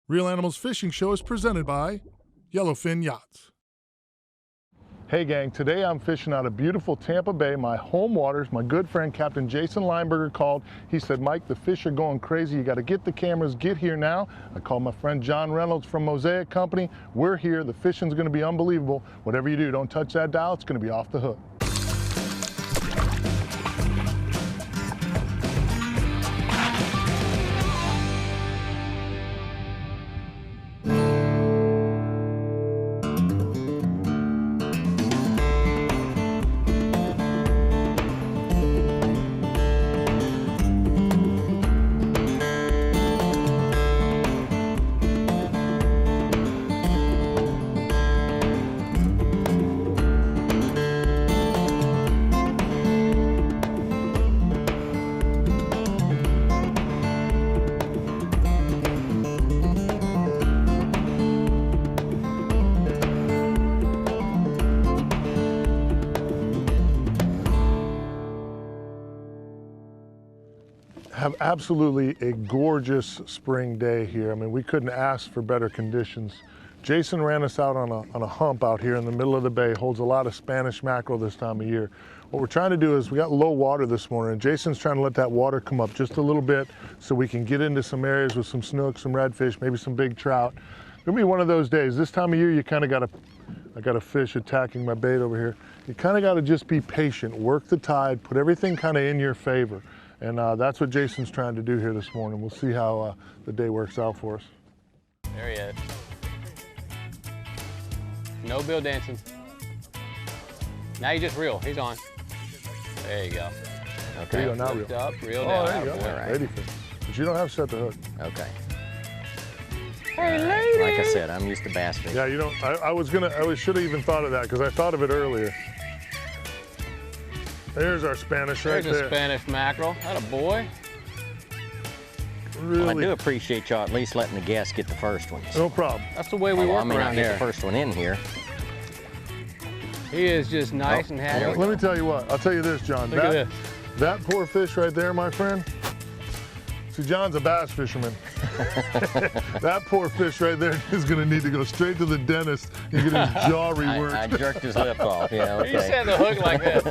Real Animals Fishing Show is presented by Yellowfin Yachts. Hey gang, today I'm fishing out of beautiful Tampa Bay, my home waters. My good friend Capt.Jason Lineberger called. He said, Mike, the fish are going crazy. You got to get the cameras, get here now. I called my friend John Reynolds from Mosaic Company. We're here. The fishing's going to be unbelievable. Whatever you do, don't touch that dial. It's going to be off the hook. Have absolutely a gorgeous spring day here. I mean, we couldn't ask for better conditions. Jason ran us out on a hump out here in the middle of the bay. Holds a lot of Spanish mackerel this time of year. What we're trying to do is, we got low water this morning, and Jason's trying to let that water come up just a little bit so we can get into some areas with some snook, some redfish, maybe some big trout. It'll be one of those days. This time of year, you kind of got to, I got a fish attacking my bait over here. You kind of got to just be patient, work the tide, put everything kind of in your favor. And that's what Jason's trying to do here this morning. We'll see how the day works out for us. There he is. No bill dancing. Now you just reel. He's on. There you go. Okay. There you go, now reel. Up, reel down. There you go. All right. Ladyfish. But you don't have to set the hook. Okay. Hey, lady! Like I said, I'm used to bass fishing. Yeah, you don't. I should have even thought of that because I thought of it earlier. There's our Spanish right there. There's a Spanish mackerel. That a boy. Really? Well, I do appreciate y'all at least letting the guests get the first ones. No problem. That's the way we work I mean, around I get here. the first one in here. He is just nice and happy. Let me tell you what. I'll tell you this, John. Look at this. That poor fish right there, my friend. See, John's a bass fisherman. That poor fish right there is going to need to go straight to the dentist and get his jaw reworked. I jerked his lip off. Yeah, okay. He set the hook like that.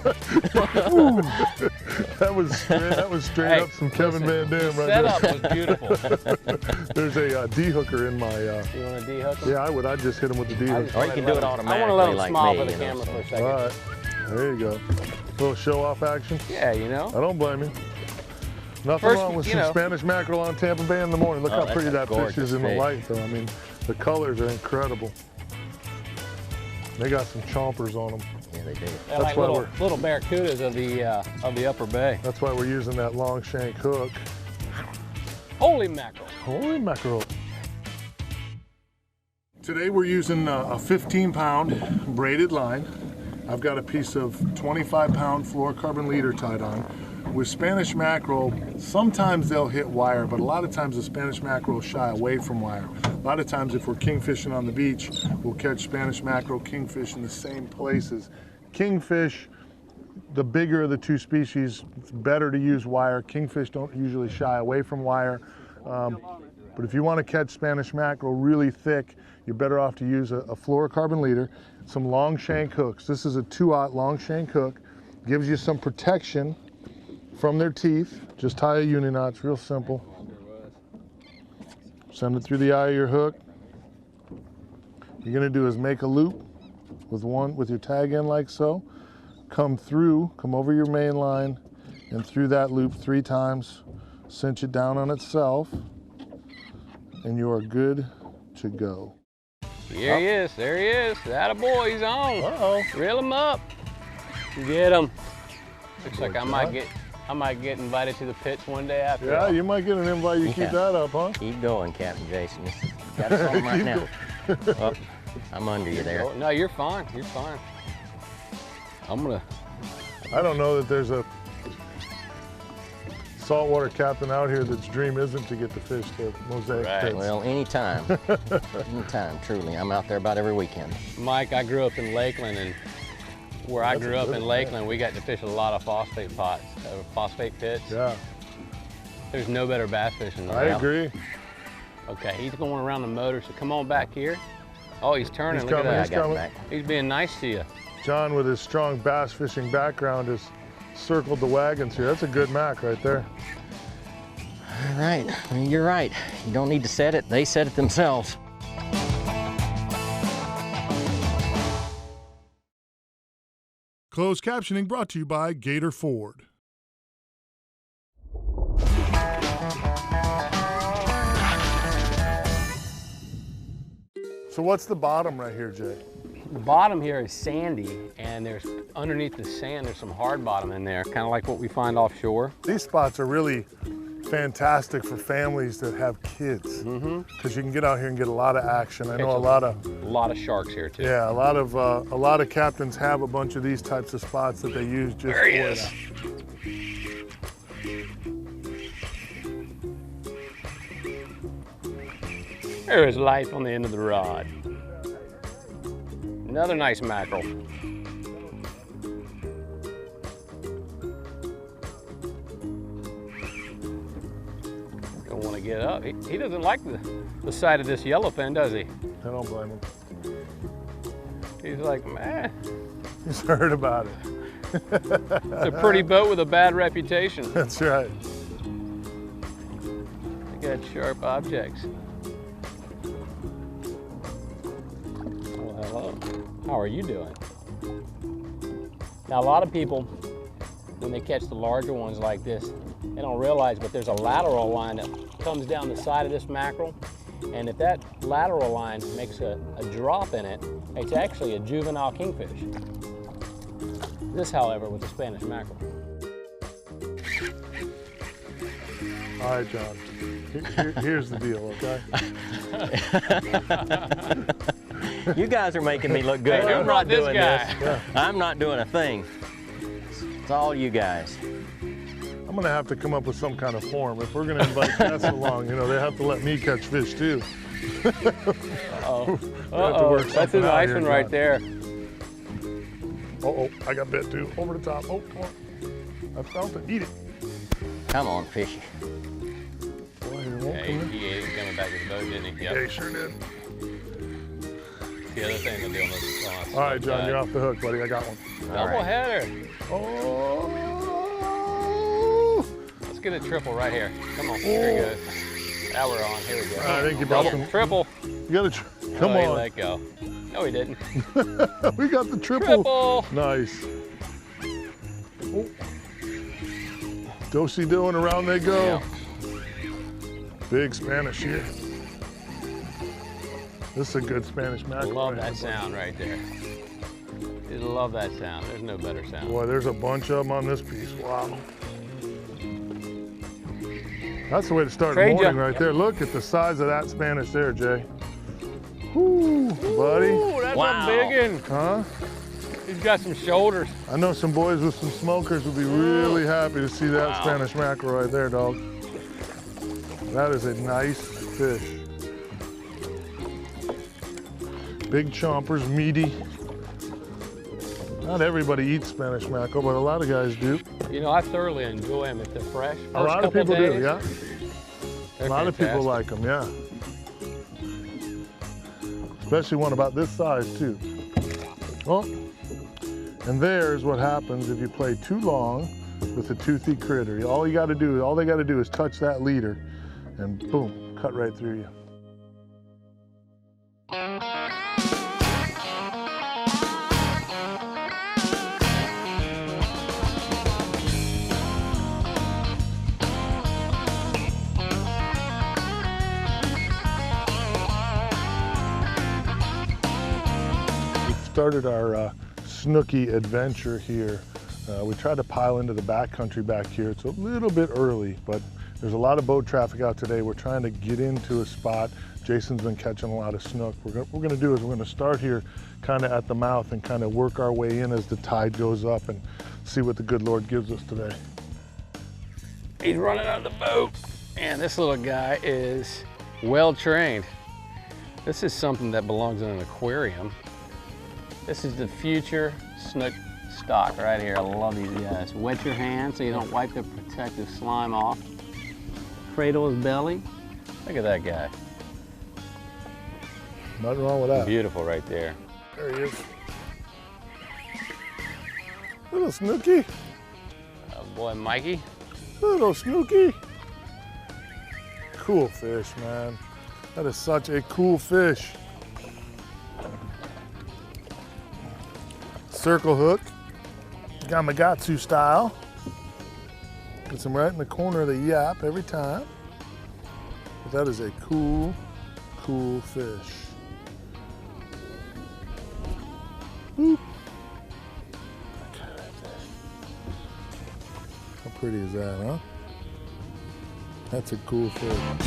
that was straight up some Kevin Van Dam right there. The setup was beautiful. There's a D-hooker in my... You want a D-hook him? Yeah, I would. I'd just hit him with the D-hook. Or you can do it automatically. I want to let him like smile me, for the you know, camera so. for a second. All right. There you go. Little show-off action. Yeah, you know. I don't blame you. Nothing wrong with some Spanish mackerel on Tampa Bay in the morning. Look how pretty that fish is in the light, though. I mean, the colors are incredible. They got some chompers on them. Yeah, they do. They're like little barracudas of the upper bay. That's why we're using that long shank hook. Holy mackerel. Holy mackerel. Today we're using a 15-pound braided line. I've got a piece of 25-pound fluorocarbon leader tied on. With Spanish mackerel, sometimes they'll hit wire, but a lot of times the Spanish mackerel shy away from wire. A lot of times if we're kingfishing on the beach, we'll catch Spanish mackerel, kingfish in the same places. Kingfish, the bigger of the two species, it's better to use wire. Kingfish don't usually shy away from wire. But if you want to catch Spanish mackerel really thick, you're better off to use a fluorocarbon leader, some long shank hooks. This is a 2/0 long shank hook. Gives you some protection from their teeth. Just tie a uni knot, it's real simple. Send it through the eye of your hook. You're gonna do is make a loop with your tag end like so. Come over your main line and through that loop 3 times. Cinch it down on itself and you are good to go. Here he is, there he is. That a boy, he's on. Uh-oh. Reel him up. Get him. Looks like I might get invited to the pits one day after. Yeah, you might get an invite. You keep that up, huh? Keep going, Capt.Jason. You got us on right now. Oh, I'm under you there. No, you're fine. You're fine. I don't know that there's a saltwater captain out here that's dream isn't to get the fish to Mosaic pits. Well, anytime. Anytime, truly. I'm out there about every weekend. Mike, I grew up in Lakeland, and where I grew up in Lakeland, we got to fish a lot of phosphate phosphate pits. Yeah. There's no better bass fishing than I agree. Okay, he's going around the motor, so come on back here. Oh, he's turning, He's look coming, at he's that. coming. He's being nice to you. John, with his strong bass fishing background, has circled the wagons here. That's a good mac right there. All right, I mean, you're right. You don't need to set it, they set it themselves. Closed captioning brought to you by Gator Ford. So what's the bottom right here, Jay? The bottom here is sandy, and there's underneath the sand, there's some hard bottom in there, kind of like what we find offshore. These spots are really fantastic for families that have kids, because you can get out here and get a lot of action. I know a lot of sharks here too. yeah, a lot of captains have a bunch of these types of spots that they use just There he is. There is life on the end of the rod. Another nice mackerel. Don't want to get up. He doesn't like the sight of this yellowfin, does he? I don't blame him. He's like, man, He's heard about it. it's a pretty boat with a bad reputation. That's right. They got sharp objects. Oh, hello. How are you doing? Now, a lot of people, when they catch the larger ones like this, they don't realize, but there's a lateral line that comes down the side of this mackerel. And if that lateral line makes a drop in it, it's actually a juvenile kingfish. This, however, was a Spanish mackerel. All right, John. Here's the deal, okay? You guys are making me look good. Hey, who I'm brought not this doing guy? this. Yeah. I'm not doing a thing. It's all you guys. I'm gonna have to come up with some kind of form. If we're gonna invite guests along, you know, they have to let me catch fish too. Uh-oh. work That's a something out nice here, one right John. there. Uh-oh, I got bit too. Over the top. Oh, come on. I felt it. Eat it. Come on, fishy. Boy, it won't Hey, come in. he ate it coming back to the boat, didn't he? Yeah, he sure did. The other thing to do on this. All right, John, you're off the hook, buddy. I got one. Double right. header. Oh! Let's get a triple right here. Come on, here we go. Now we're on. Here we go. I think you brought Double, some. triple. You got to. Come Oh, he on. let go. No, he didn't. We got the triple. Triple. Nice. Oh. Do-si doing, around they go. Yeah. Big Spanish here. This is a good Spanish I mackerel. love right that here, sound right there. Just love that sound. There's no better sound. Boy, there's a bunch of them on this piece. Wow. That's the way to start the Trade morning ya. right there. Look at the size of that Spanish there, Jay. Whoo, buddy. Ooh, that's Wow. a big one. Huh? He's got some shoulders. I know some boys with some smokers would be really happy to see that Wow. Spanish mackerel right there, dog. That is a nice fish. Big chompers, meaty. Not everybody eats Spanish mackerel, but a lot of guys do. You know, I thoroughly enjoy them if they're fresh. A lot of First couple people days, do, yeah. they're A lot of people fantastic. like them, yeah. Especially one about this size too. Well, and there's what happens if you play too long with a toothy critter. All they got to do is touch that leader and boom, cut right through you. Started our Snooky adventure here. We tried to pile into the backcountry back here. It's a little bit early, but there's a lot of boat traffic out today. We're trying to get into a spot. Jason's been catching a lot of snook. What we're gonna do is we're gonna start here kind of at the mouth and kind of work our way in as the tide goes up and see what the good Lord gives us today. He's running out of the boat. And this little guy is well trained. This is something that belongs in an aquarium. This is the future snook stock right here. I love these guys. Wet your hands so you don't wipe the protective slime off. Cradle his belly. Look at that guy. Nothing wrong with that. Beautiful right there. There he is. Little Snooky. Oh boy, Mikey. Little Snooky. Cool fish, man. That is such a cool fish. Circle hook. Gamakatsu style. Gets him right in the corner of the yap every time. But that is a cool, cool fish. Whoop. How pretty is that, huh? That's a cool fish.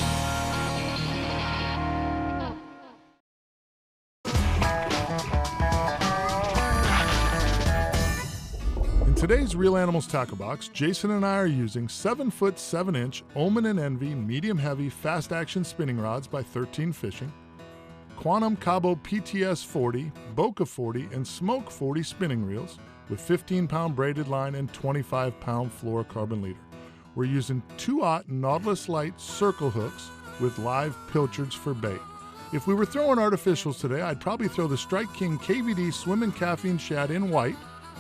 In today's Real Animals Tackle Box, Jason and I are using 7-foot 7-inch Omen and Envy medium heavy fast action spinning rods by 13 Fishing, Quantum Cabo PTS 40, Boca 40, and Smoke 40 spinning reels with 15-pound braided line and 25-pound fluorocarbon leader. We're using 2/0 Nautilus Light circle hooks with live pilchards for bait. If we were throwing artificials today, I'd probably throw the Strike King KVD Swimmin' Caffeine Shad in white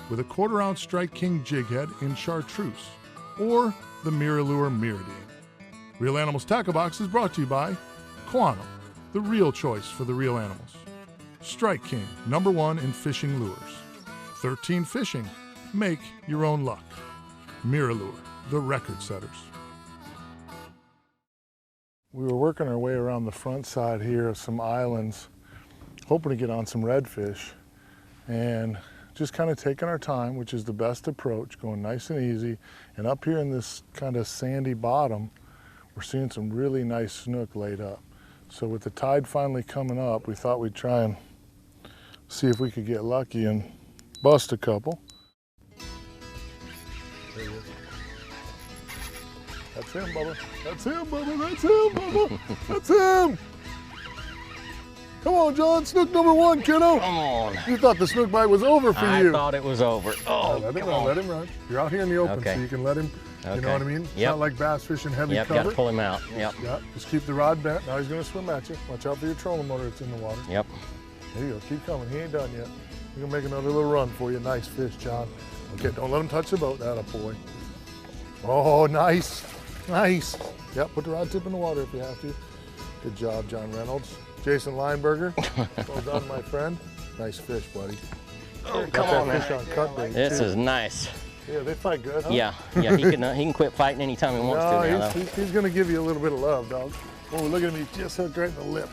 with a 1/4 ounce Strike King jig head in chartreuse, or the Miralure Miradine. Real Animals Tackle Box is brought to you by Quantum, the real choice for the real animals. Strike King, #1 in fishing lures. 13 Fishing, make your own luck. Miralure, the record setters. We were working our way around the front side here of some islands, hoping to get on some redfish, and just kind of taking our time, which is the best approach, going nice and easy. And up here in this kind of sandy bottom, we're seeing some really nice snook laid up. So with the tide finally coming up, we thought we'd try and see if we could get lucky and bust a couple. There he is. That's him, Bubba. That's him, Bubba. That's him, Bubba. That's him. Come on, John. Snook #1, kiddo. Come on. You thought the snook bite was over for you. I thought it was over. Oh, let him run. Let him run. You're out here in the open, Okay. so you can let him. You Okay. know what I mean? It's Yep. not like bass fishing heavy Yep, cover. got to pull him out. Yep. Yeah. Just keep the rod bent. Now he's going to swim at you. Watch out for your trolling motor that's in the water. Yep. There you go. Keep coming. He ain't done yet. He's going to make another little run for you. Nice fish, John. Okay, don't let him touch the boat. That a boy. Oh, nice. Nice. Yep, put the rod tip in the water if you have to. Good job, John Reynolds. Jason Lineberger. Well done, my friend. Nice fish, buddy. Oh, Got come that on, man. fish on cut bait, This too. is nice. Yeah, they fight good, huh? Yeah, yeah. He can quit fighting anytime he wants No, to. Now, he's going to give you a little bit of love, dog. Oh, look at him. He's just hooked right in the lip.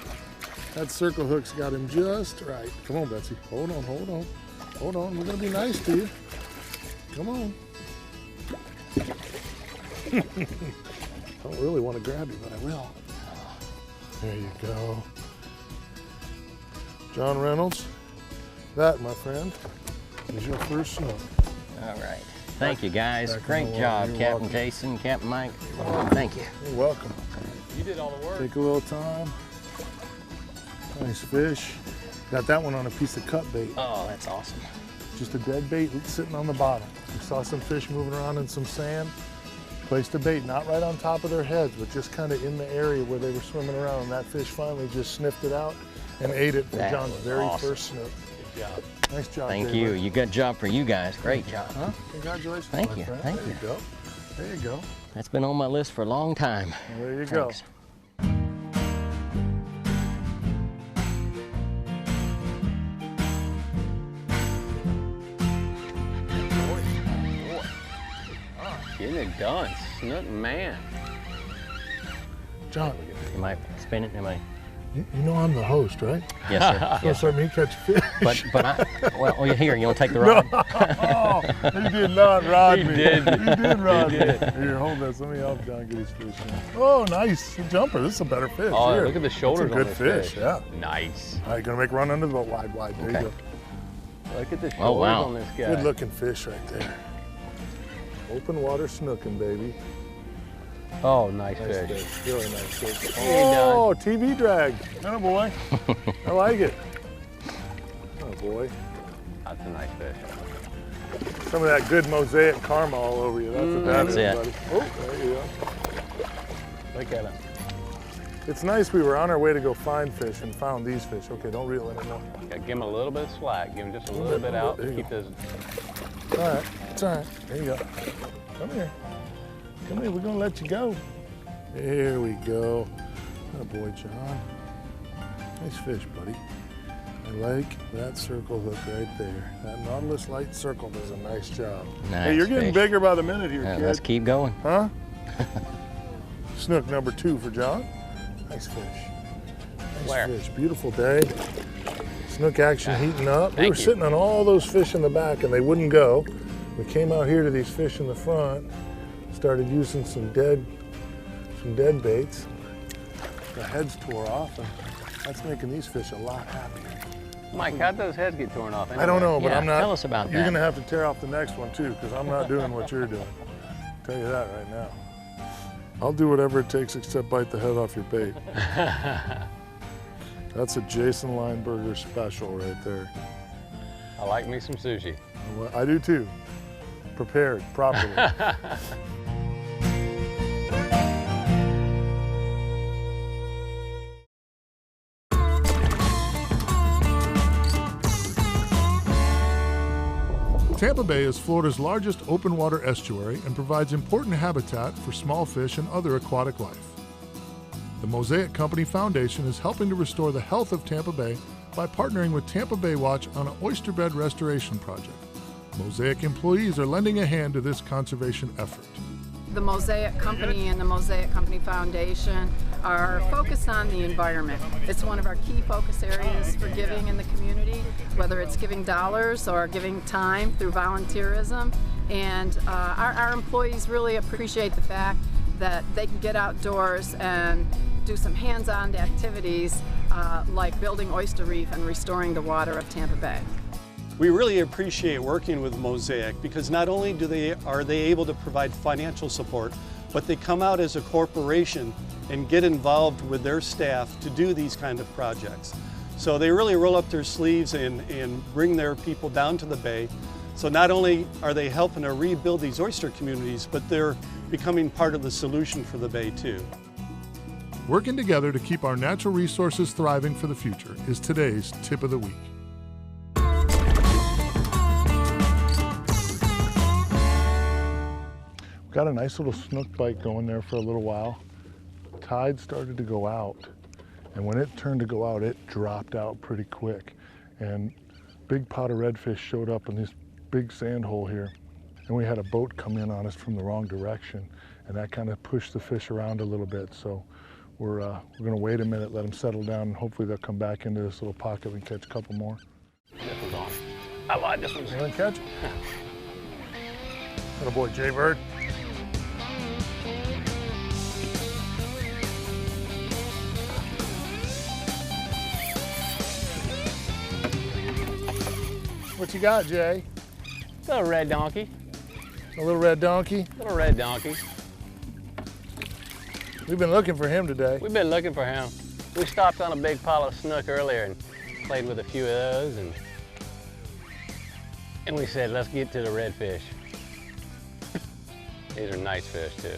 That circle hook's got him just right. Come on, Betsy. Hold on, hold on. Hold on. We're going to be nice to you. Come on. I don't really want to grab you, but I will. There you go. John Reynolds, that, my friend, is your first snook. All right. Thank you, guys. Back in Great the water. job, You're Captain welcome. Jason, Captain Mike. Thank you. You're welcome. You did all the work. Take a little time. Nice fish. Got that one on a piece of cut bait. Oh, that's awesome. Just a dead bait sitting on the bottom. We saw some fish moving around in some sand. Placed a bait, not right on top of their heads, but just kind of in the area where they were swimming around. And that fish finally just sniffed it out and ate it for That John's was very awesome. first snook. Good job. Nice job, Thank David. you. You good job for you guys. Great job. Huh? Congratulations, Thank my you, friend. thank there you go. There you go. That's been on my list for a long time. Well, there you Thanks. go. Getting it done. Snook man. John, Am I spinning? Am I? you know I'm the host, right? Yes, sir. Don't Yes, sir. let me catch fish. Well, here, you want to take the rod? Oh, he did not rod He me. did. He did rod He me. did. Here, hold this. Let me help John get his fish in. Oh, nice jumper. This is a better fish. Oh, Here. look at the shoulders That's a good on this fish. Yeah. Nice. All right, gonna make a run under the boat. Wide. There Okay. you go. Look at the shoulders Oh, wow. on this guy. Good looking fish right there. Open water snooking, baby. Oh, nice Nice fish. fish. Really nice fish. He ain't done. Oh, TV drag. Oh boy. I like it. Oh boy. That's a nice fish. Some of that good mosaic karma all over you. That's what that That's is, it. buddy. Oh, there you go. Look at him. It's nice we were on our way to go find fish and found these fish. Okay, don't reel anymore. Yeah, give them a little bit of slack. Give them just a little bit out. Keep those. All right, it's all right. There you go. Come here. Come here, we're gonna let you go. There we go. Good boy, John. Nice fish, buddy. I like that circle hook right there. That Nautilus light circle does a nice job. Nice Hey, you're getting fish. bigger by the minute here, Yeah, kid. let's keep going. Huh? Snook number 2 for John. Nice fish. Nice Where? fish. Beautiful day. Snook action heating up. We Thank were you. sitting on all those fish in the back and they wouldn't go. We came out here to these fish in the front, started using some dead baits. The heads tore off and that's making these fish a lot happier. Mike, how'd those heads get torn off? Anyway? I don't know, but Yeah, I'm not. tell us about You're that. gonna have to tear off the next one too, because I'm not doing what you're doing. I'll tell you that right now. I'll do whatever it takes except bite the head off your bait. That's a Jason Lineberger special right there. I like me some sushi. Well, I do too. Prepared properly. Tampa Bay is Florida's largest open water estuary and provides important habitat for small fish and other aquatic life. The Mosaic Company Foundation is helping to restore the health of Tampa Bay by partnering with Tampa Bay Watch on an oyster bed restoration project. Mosaic employees are lending a hand to this conservation effort. The Mosaic Company and the Mosaic Company Foundation are focused on the environment. It's one of our key focus areas for giving in the community, whether it's giving dollars or giving time through volunteerism. And our employees really appreciate the fact that they can get outdoors and do some hands-on activities like building oyster reef and restoring the water of Tampa Bay. We really appreciate working with Mosaic because not only are they able to provide financial support, but they come out as a corporation and get involved with their staff to do these kind of projects. So they really roll up their sleeves and bring their people down to the bay. So not only are they helping to rebuild these oyster communities, but they're becoming part of the solution for the bay too. Working together to keep our natural resources thriving for the future is today's tip of the week. Got a nice little snook bite going there for a little while. Tide started to go out, and when it turned to go out, it dropped out pretty quick. And big pot of redfish showed up in this big sand hole here, and we had a boat come in on us from the wrong direction, and that kind of pushed the fish around a little bit. So we're gonna wait a minute, let them settle down, and hopefully they'll come back into this little pocket and catch a couple more. This one's on. I lied, this one's You wanna catch it? Little boy, Jaybird. What you got, Jay? little red donkey. A little red donkey? Little red donkey. We've been looking for him today. We've been looking for him. We stopped on a big pile of snook earlier and played with a few of those, and we said, let's get to the redfish. These are nice fish too.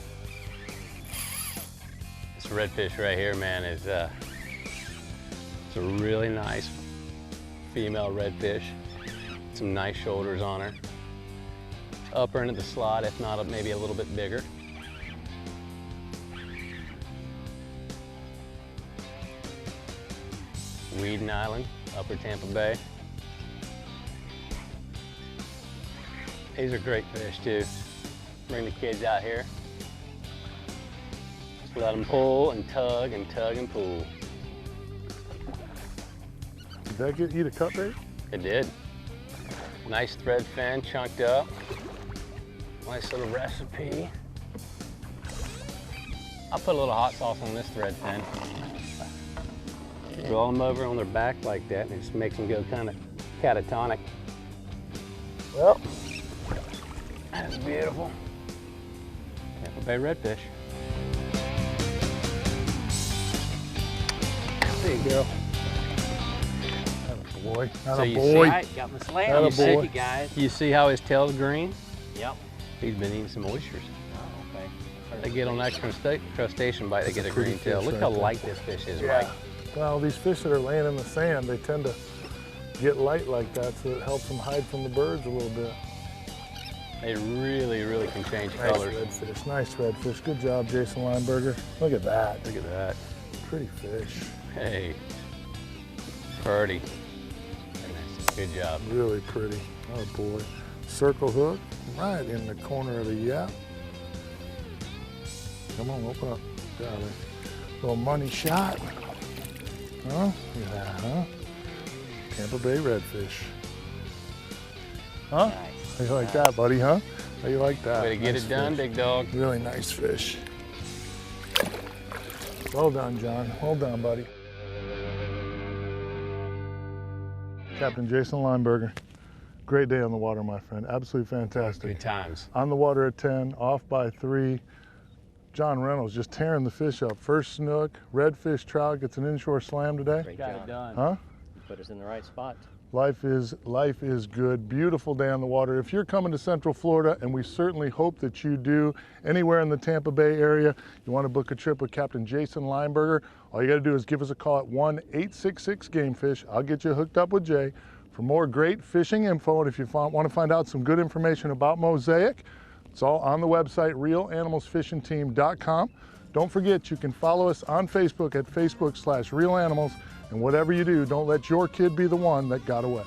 This redfish right here, man, is it's a really nice female redfish. Some nice shoulders on her. Upper end of the slot, if not maybe a little bit bigger. Weeden Island, Upper Tampa Bay. These are great fish too. Bring the kids out here. Just let them pull and tug and tug and pull. Did that eat a cut bait? It did. Nice thread fin, chunked up. Nice little recipe. I'll put a little hot sauce on this thread fin. Roll them over on their back like that, and it just makes them go kind of catatonic. Well, that's beautiful. Tampa Bay redfish. There you go. Atta boy. So Atta you boy. see- Got my slam. Atta You see boy. you guys. You see how his tail's green? Yep. He's been eating some oysters. Oh, okay. They get on that crustacean bite, they get a green tail. Look how light this fish is, Mike. Well, these fish that are laying in the sand, they tend to get light like that, so it helps them hide from the birds a little bit. They really, really can change colors. Nice redfish, nice redfish. Good job, Jason Lineberger. Look at that. Look at that. Pretty fish. Hey, pretty. Good job. Really pretty. Oh boy. Circle hook right in the corner of the yap. Come on, open up. Got it. Little money shot. Huh? Look at that, huh? Tampa Bay redfish. Huh? How you like that, buddy, huh? How you like that? Way to get Nice it done, fish. big dog. Really nice fish. Well done, John. Well done, buddy. Captain Jason Lineberger. Great day on the water, my friend. Absolutely fantastic. Good times. On the water at 10, off by 3. John Reynolds just tearing the fish up. First snook, redfish, trout, gets an inshore slam today. Great Got job. it done. Huh? You put us in the right spot. Life is good. Beautiful day on the water. If you're coming to Central Florida, and we certainly hope that you do, anywhere in the Tampa Bay area, you want to book a trip with Captain Jason Lineberger, all you got to do is give us a call at 1-866-GAMEFISH. I'll get you hooked up with Jay. For more great fishing info, and if you want to find out some good information about Mosaic, it's all on the website, realanimalsfishingteam.com. Don't forget, you can follow us on Facebook at Facebook/realanimals. And whatever you do, don't let your kid be the one that got away.